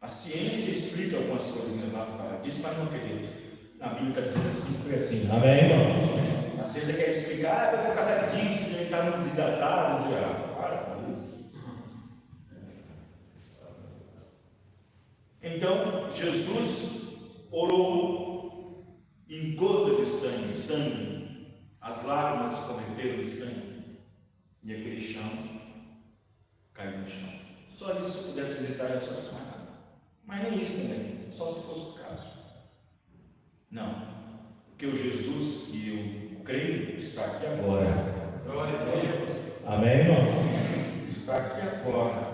A ciência explica algumas coisinhas lá no paraíso, mas não acredito. A Bíblia está dizendo assim, foi assim. Amém, irmãos? A ciência quer explicar, foi por causa disso, que ele está desidratado, para com isso. Então, Jesus orou e gotas de sangue, as lágrimas se converteram em sangue, e aquele chão caiu no chão. Só isso, se eu pudesse visitar, era só isso, mais nada. Mas nem isso também, só se fosse o caso. Não, porque o Jesus que eu creio está aqui agora. Glória a Deus. Amém, irmão? Está aqui agora.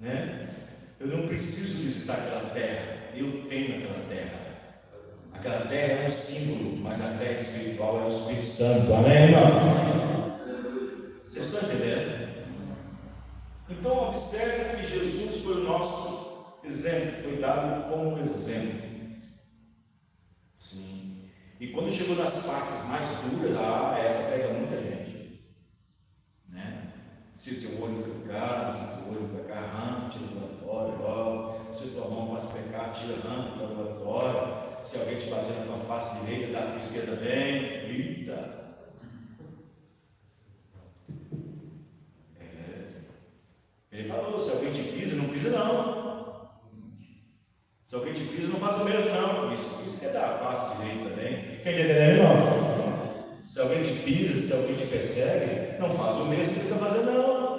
Né? Eu não preciso visitar aquela terra, eu tenho aquela terra. Aquela terra é um símbolo, mas a terra espiritual é o Espírito Santo. Amém, irmão? Vocês estão entendendo? Então observe que Jesus foi o nosso exemplo, foi dado como exemplo. Sim. E quando chegou nas partes mais duras, essa pega muita gente. Né? Se o teu olho pecar, se o teu olho pecar, arranca, tira do lado fora, logo. Se tua mão faz pecar, tira, arranca, tira do lado fora. Se alguém te bater na tua face direita, dá a esquerda bem. Eita! Ele falou, se alguém te pisa, não pisa não. Se alguém te pisa, não faz o mesmo não. Isso quer dar a face direita também. Quem está entendendo, irmão? Se alguém te pisa, se alguém te persegue, não faz o mesmo que ele está fazendo não.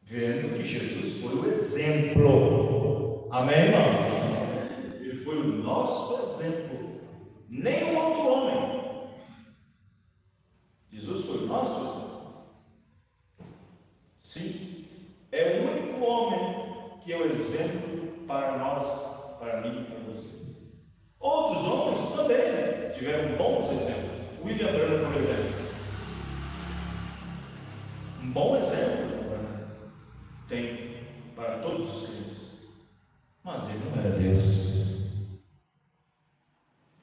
Vendo que Jesus foi o exemplo. Amém, irmão? Ele foi o nosso exemplo. Nem um outro homem. Jesus foi o nosso exemplo. Sim. É o único homem que é o exemplo para nós, para mim e para você. Outros homens também tiveram bons exemplos. William Branham, por exemplo. Um bom exemplo tem para todos os crentes. Mas ele não era Deus.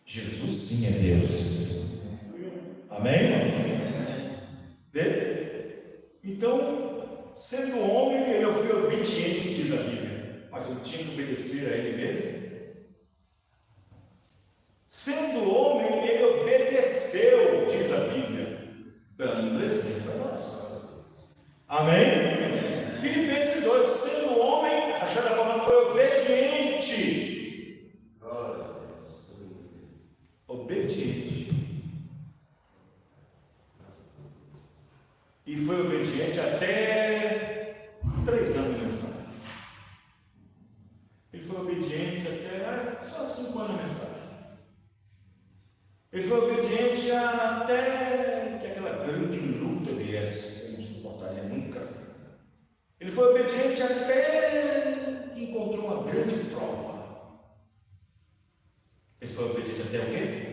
Jesus sim é Deus. Amém? Vê? Então, sendo homem, ele foi obediente, diz a Bíblia. Mas ele tinha que obedecer a ele mesmo. Sendo homem, ele obedeceu, diz a Bíblia, dando exemplo a nós. Amém? Filipenses 2, sendo homem, a Jana falando, foi obediente. Obediente. E foi obediente até 3 anos de mensagem. Ele foi obediente até só 5 anos de mensagem. Ele foi obediente até que aquela grande luta viesse, ele não suportaria nunca. Ele foi obediente até que encontrou uma grande prova. Ele foi obediente até o quê?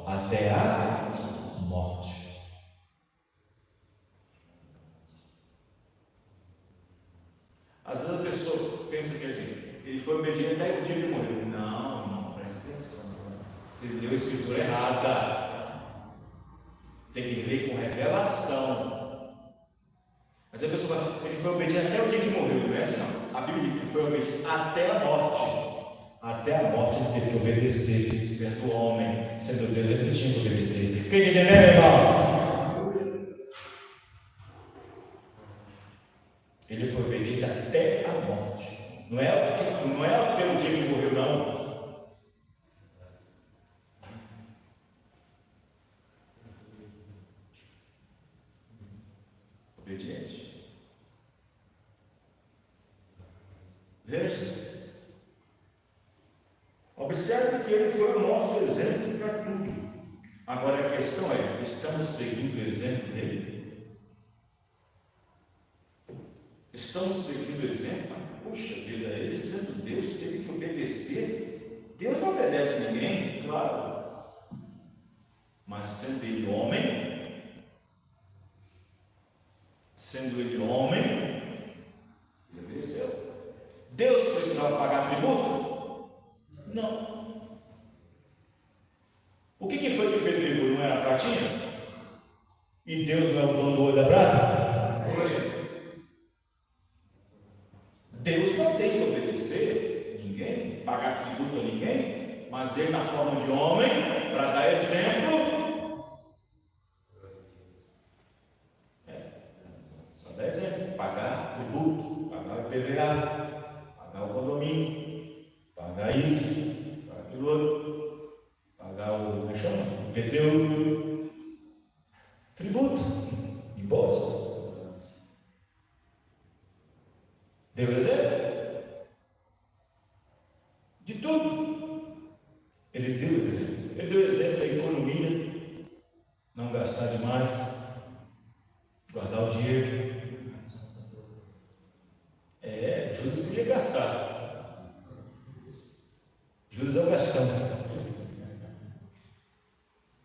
Até a morte. Às vezes a pessoa pensa que ele foi obediente até o dia que morreu. Não, presta atenção. Você leu a escritura errada. Tem que ler com revelação. Mas a pessoa fala, ele foi obediente até o dia que morreu. Não é assim não. A Bíblia diz que ele foi obediente até a morte. Até a morte ele teve que obedecer. Sendo homem, sendo Deus, ele tinha que obedecer. Quem entendeu, irmão? Ele foi obediente até a morte. Não é até o dia que morreu, não. Obediente. Veja. Observe que ele foi o nosso exemplo para tudo. Agora a questão é, estamos seguindo o exemplo dele? Estamos seguindo o exemplo? Puxa vida, ele sendo Deus, teve que obedecer. Deus não obedece a ninguém, claro. Mas sendo ele homem, precisava pagar tributo? Não. O que foi que Pedro pegou? Não era a pratinha? E Deus não é o dono do ouro da prata? Deus não tem que obedecer ninguém, pagar tributo a ninguém, mas ele, na forma de homem, para dar exemplo, pagar tributo, pagar o IPVA, pagar o condomínio, pagar isso, pagar aquilo outro, pagar o IPTU, tributo, imposto. Deu exemplo? De tudo. Ele deu exemplo. Ele deu exemplo da economia, não gastar demais, guardar o dinheiro. Judas queria gastar. Judas é o gastão.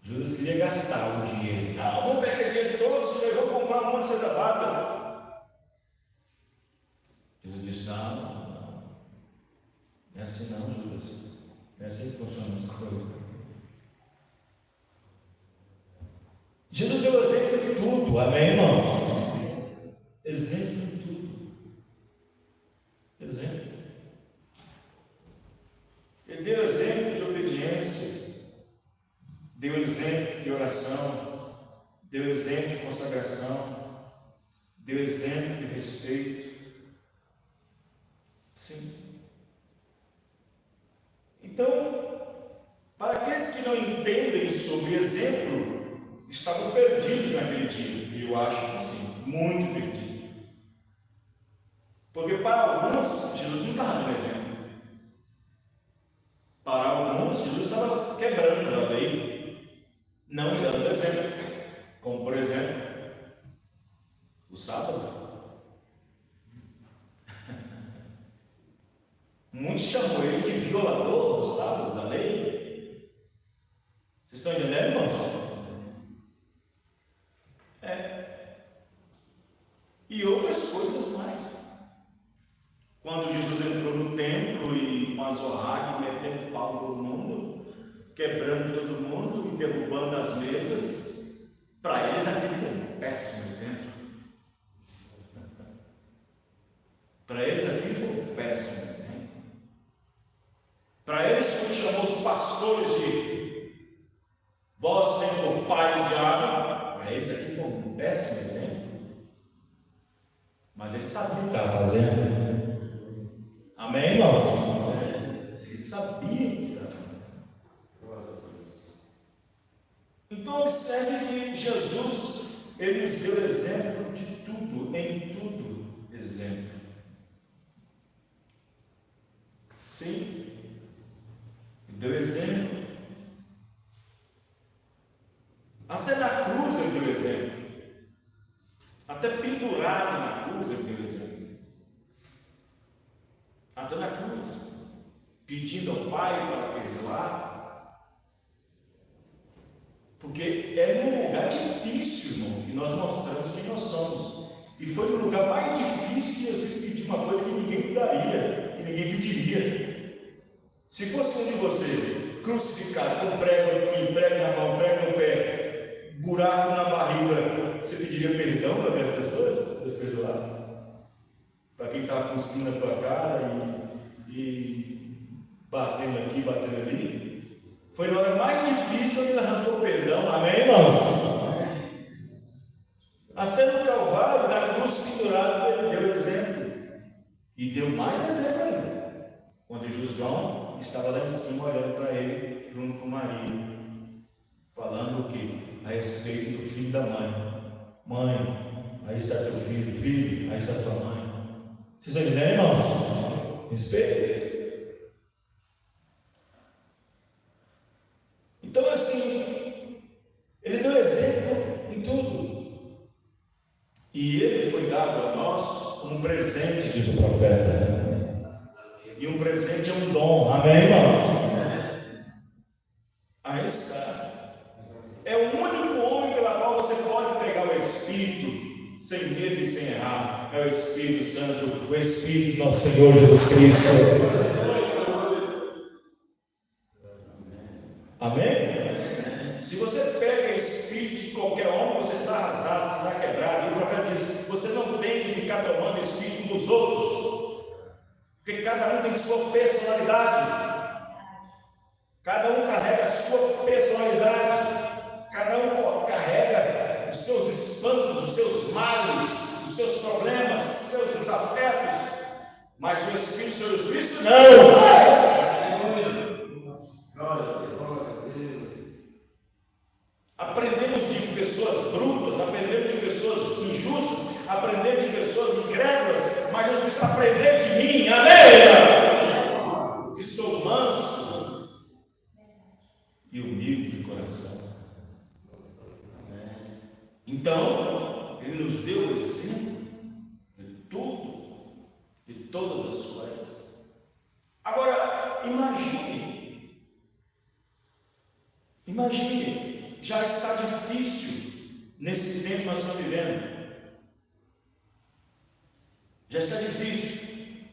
Judas queria gastar o dinheiro. Não, vamos pegar dinheiro todo, e vamos comprar um monte de cesta básica. Jesus disse: não, não é assim não, Judas. Não é assim que funcionam as coisas. Jesus deu exemplo de tudo, amém, irmãos? Exemplo de tudo. Exemplo. Ele deu exemplo de obediência, deu exemplo de oração, deu exemplo de consagração, deu exemplo de respeito. Sim. Então, para aqueles que não entendem sobre exemplo, estavam perdidos naquele dia. Eu acho que sim, muito perdidos. Porque para alguns, Jesus não estava dando exemplo. Para alguns, Jesus estava quebrando a lei, não dando exemplo. Como, por exemplo, o sábado. Muitos chamam ele de violador do sábado, da lei. Vocês estão entendendo, irmãos? E outras coisas mais. Quando Jesus entrou no templo e com a zorraga, metendo pau em todo mundo, quebrando todo mundo e derrubando as mesas, para eles aquele foi um péssimo exemplo. Para eles aquele foi um péssimo exemplo. Para eles, quando chamou os pastores de vós têm por pai o diabo, para eles aquele foi um péssimo exemplo. Mas eles sabiam o que estava fazendo. Amém, irmãos? Ele sabia o que estava fazendo. Então, observe que Jesus, ele nos deu exemplo de tudo, em tudo, exemplo. Sim, ele deu exemplo. Até na cruz ele deu exemplo. Até pendurado na cruz ele deu exemplo. Até na cruz, pedindo ao Pai para perdoar, porque é num lugar difícil, irmão, que nós mostramos quem nós somos. E foi no lugar mais difícil que Jesus pediu uma coisa que ninguém daria, que ninguém pediria. Se fosse um de vocês, crucificado, com prego aqui, prego na mão, prego no pé, buraco na barriga, você pediria perdão para aquelas pessoas? Deus perdoar? Para quem estava cuspindo na tua cara e batendo aqui, batendo ali. Foi na hora mais difícil que ele arrancou perdão. Amém, irmãos? Até no Calvário, na cruz pendurado, ele deu exemplo. E deu mais exemplo ainda. Quando João estava lá em cima olhando para ele, junto com Maria, falando o quê? A respeito do filho da mãe. Mãe, aí está teu filho. Filho, aí está tua mãe. Vocês estão entendendo, irmãos? Respeito. Então, assim, ele deu exemplo em tudo. E ele foi dado a nós como um presente, diz o profeta. E um presente é um dom. Amém, irmãos? Aí está. É o único homem pela qual você pode pegar o Espírito sem medo e sem errar. É o Espírito Santo. Santo, o Espírito do nosso Senhor Jesus Cristo. Amém? Se você pega espírito de qualquer homem, você está arrasado, você está quebrado. E o profeta diz: você não tem que ficar tomando espírito dos outros, porque cada um tem sua personalidade, cada um carrega a sua personalidade, cada um carrega os seus espantos, os seus males, os seus problemas, os seus desafetos. Mas o Espírito do Senhor Jesus Cristo não. Aprendemos de pessoas brutas, aprendemos de pessoas injustas, aprendemos de pessoas incrédulas, mas Jesus precisa aprender de mim, amém? Que sou manso e humilde de coração. Então, Ele nos deu o exemplo de tudo, de todas as coisas. Agora, imagine, já está difícil nesse tempo que nós estamos vivendo. Já está difícil.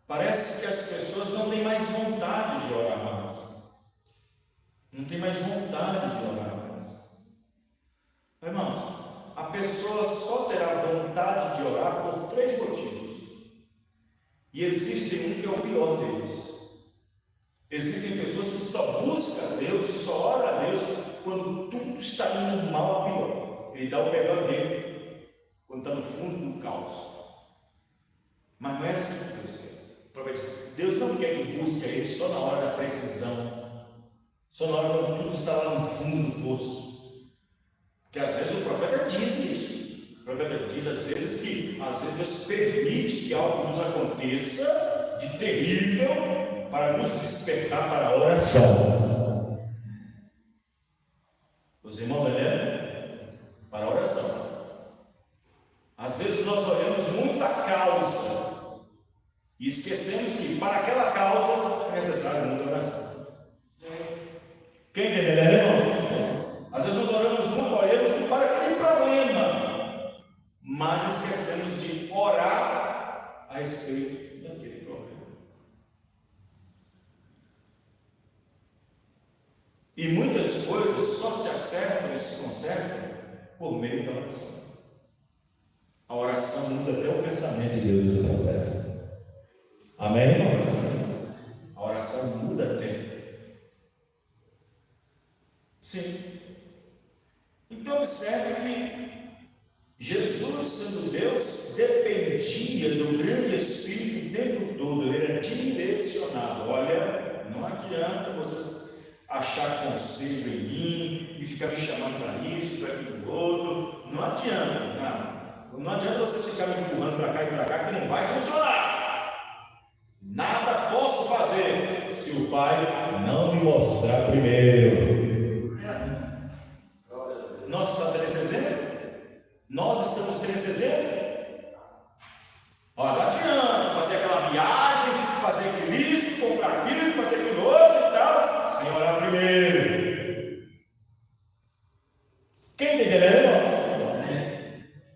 Parece que as pessoas não têm mais vontade de orar mais. Não tem mais vontade de orar mais. Irmãos, a pessoa só terá vontade de orar por 3 motivos. E existe um que é o pior deles. Existem pessoas que só buscam a Deus e só oram a Deus quando tudo está indo mal, pior. Ele dá o melhor dele quando está no fundo do caos. Mas não é assim que Deus quer. Deus não quer que busque Ele só na hora da precisão, só na hora quando tudo está lá no fundo do poço. Porque às vezes o profeta diz isso. O profeta diz às vezes que Deus permite que algo nos aconteça de terrível para nos despertar para a oração. Os irmãos entendem? Para a oração. Às vezes nós olhamos muito a causa e esquecemos que para aquela causa é necessário muita oração. Quem entende, irmão? Às vezes nós olhamos muito para aquele problema, mas esquecemos de orar a respeito daquele problema. E muitas coisas só se acertam e se consertam por meio da oração. A oração muda até o pensamento de Deus e do profeta. Amém, irmão? A oração muda até. Sim. Então observe que Jesus, sendo Deus, dependia do grande Espírito o tempo todo. Ele era direcionado. Olha, não adianta vocês achar conselho em mim e ficar me chamando para isso, para aquilo outro. Não adianta, não. Não adianta vocês ficarem me empurrando para cá e para cá, que não vai funcionar. Nada posso fazer se o Pai não me mostrar primeiro. Nós estamos tendo esse exemplo? Nós estamos tendo esse exemplo? Olha, não adianta fazer aquela viagem, fazer aquilo, comprar aquilo, fazer aquilo outro e tal, sem orar primeiro. Quem está entendendo?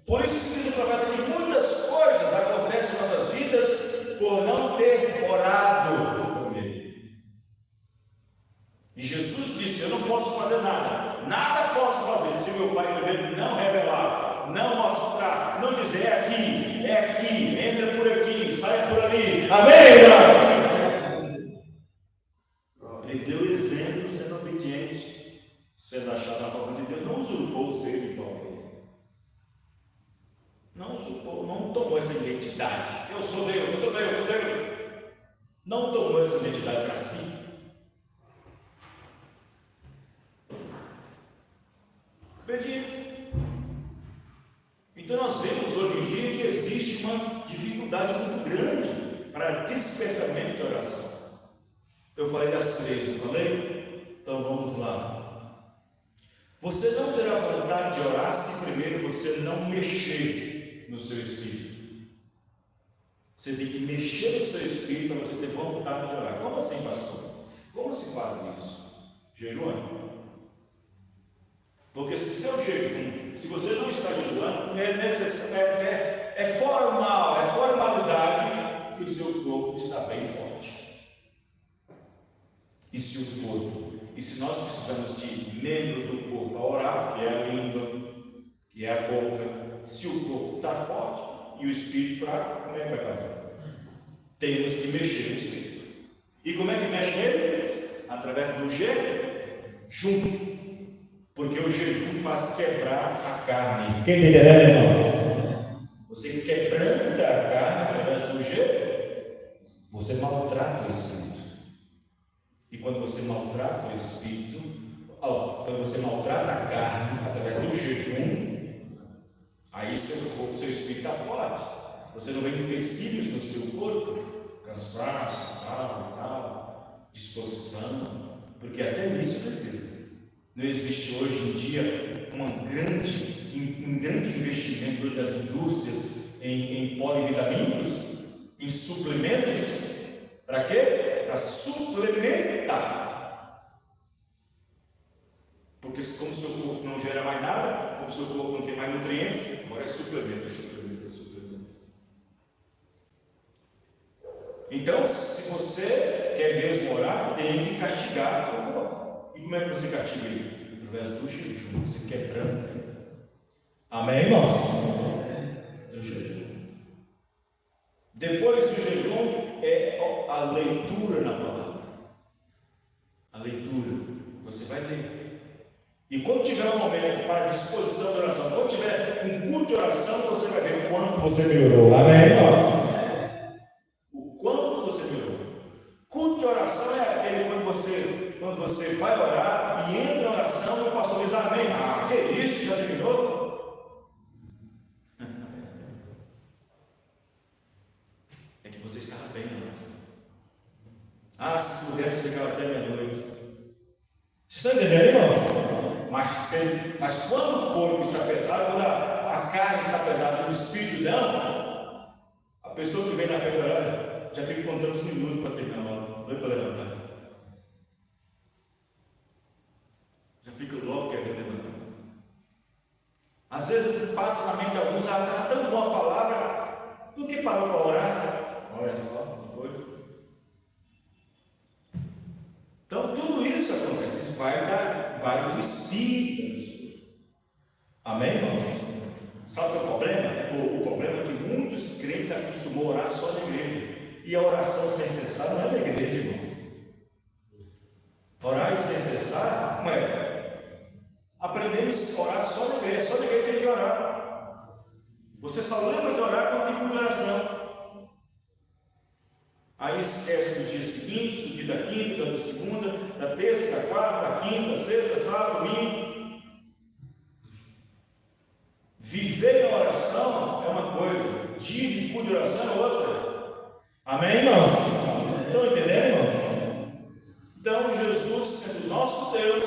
Por isso que diz o profeta que muitas coisas acontecem em nossas vidas por não ter orado por Ele. E Jesus disse: eu não posso fazer nada posso fazer se meu Pai primeiro não revelar, não mostrar, não dizer é aqui, entra por aqui, sai por ali. Amém, irmão? Ele deu exemplo sendo obediente, sendo achado na forma de Deus, não usurpou o ser igual a Ele. Não tomou essa identidade. Eu sou Deus. Não tomou essa identidade para si. Obediente. Então nós vemos hoje em dia que existe uma dificuldade muito grande para despertamento de oração. Eu falei das 3, não falei? Então vamos lá. Você não terá vontade de orar se primeiro você não mexer no seu espírito. Você tem que mexer no seu espírito para você ter vontade de orar. Como assim, pastor? Como se faz isso? Jejuando. Porque se seu jejum, se você não está jejuando, é necessário, é formal, é formalidade que o seu corpo está bem forte. E se nós precisamos de membros do corpo para orar, que é a língua, que é a boca, se o corpo está forte e o espírito fraco, como é que vai fazer? Temos que mexer no espírito. E como é que mexe nele? Através do jejum. Porque o jejum faz quebrar a carne. Quem está entendendo, irmão? Você quebranta a carne através do jejum, você maltrata o espírito. E quando você maltrata o espírito, quando você maltrata a carne através do jejum, aí seu corpo, seu espírito está forte. Você não vê empecilhos no seu corpo, cansaço, tal, disposição, porque até nisso precisa. Não existe hoje em dia um grande investimento das indústrias em polivitamínicos, em suplementos. Para quê? Para suplementar. Porque como o seu corpo não gera mais nada, como o seu corpo não tem mais nutrientes, agora é suplemento. Então, se você quer mesmo orar, tem que castigar o corpo. E como é que você castiga ele? Através do jejum, você quebranta. Amém, irmãos? Do jejum. Depois do jejum é a leitura na palavra. A leitura. Você vai ler. E quando tiver um momento para disposição de oração, quando tiver um culto de oração, você vai ver o quanto você melhorou. Amém, irmãos? O quanto você melhorou. Culto de oração é aquele quando você vai orar e entra na oração e o pastor diz amém. Ah, que isso? Já terminou? É que você estava bem na oração. Ah, se pudesse ficar até meia-noite. Vocês estão entendendo, irmãos? Mas quando o corpo está pesado, quando a carne está pesada e o espírito não, a pessoa que vem na frente orar já fica contando os minutos para terminar a hora, não é para levantar. Já fica logo querendo levantar. Às vezes passa na mente de alguns, está tão boa a palavra, por que parou para orar? Olha só, uma coisa. Então tudo isso acontece, isso vai do espírito da pessoa. Amém, irmãos? Sabe o que é o problema? O problema é que muitos crentes acostumam a orar só na igreja. E a oração sem cessar não é da igreja, irmãos. Orar sem cessar, não é? Aprendemos a orar só na igreja. Só na igreja tem que orar. Você só lembra de orar quando tem culto de oração. Aí esquece do dia seguinte, do dia da quinta, da segunda, da terça, da quarta, da quinta, da sexta, sábado, domingo. Viver a oração é uma coisa, dia de culto de oração é outra. Amém, irmãos? Estão entendendo, irmãos? Então Jesus, sendo nosso Deus,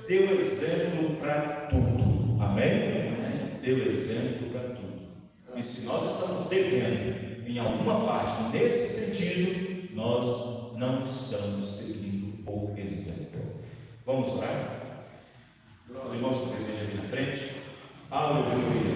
deu exemplo para tudo. Amém? Deu exemplo para tudo. E se nós estamos devendo em alguma parte nesse sentido, nós não estamos seguindo o exemplo. Vamos orar? Os irmãos que desejam aqui na frente. Aleluia.